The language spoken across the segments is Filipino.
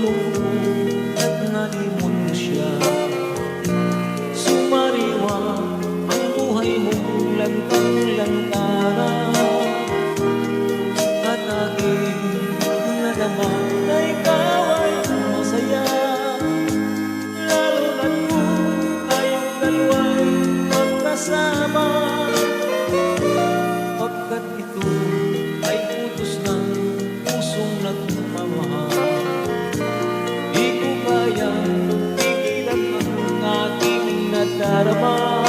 pagtulong mo at nalimot mo siya. Sumariwa ang buhay mong lantang-lantara, at aking nalaman na ikaw ay masaya. Lalo na't kung tayong dalawa'y magkasama, pagkat ito ay utos ng pusong nagmamahal. Di ko kayang pigilan ang aking nadarama.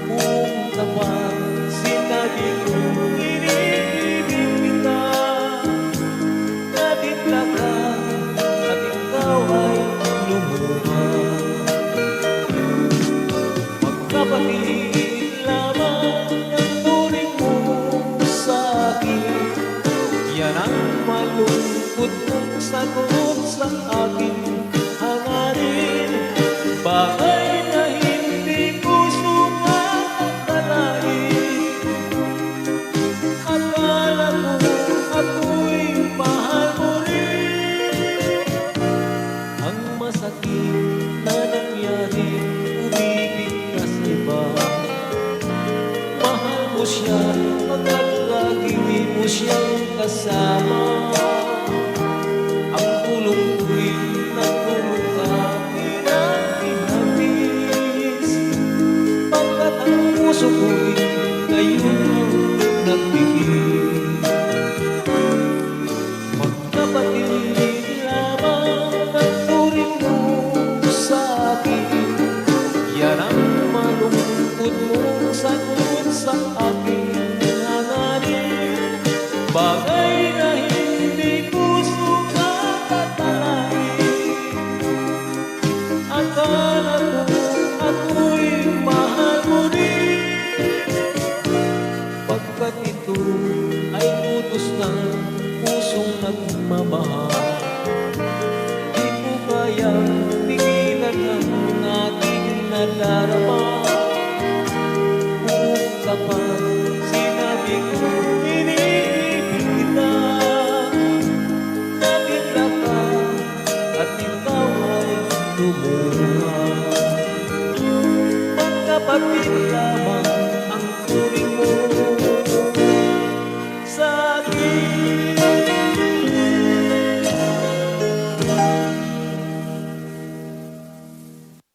Kung tapat sinabi kong iniibig kita, natitla ka at ikaw ay lumuha. Magkapatid lamang ang turing mo sa akin, yan ang malungkot mong sagot sa aking hangarin. Bagay na hindi ko sumakakalain, akala ko ako'y mahal mo rin. Ang masakit na nangyari, umibig ka sa iba. Mahal mo siya pagkat lagi mo siyang kasama. Ang pulong ko'y nagmumukha pinag-pinabis, pagkat ang puso ko'y ngayon nagtigil. Magkapatid lamang ang turing mo sa akin, yan ang malungkot mong sagot sa aking hangarin. Bagay na hindi ko sumakakalain, akala ko ako'y mahal mo rin. Pagkat ito ay utos ng pusong nagmamahal, di ko kayang pigilan ang aking nadarama. Kung tapat sinabi ko iniibig kita, natitla ka at ikaw ay lumuha. Magkapatid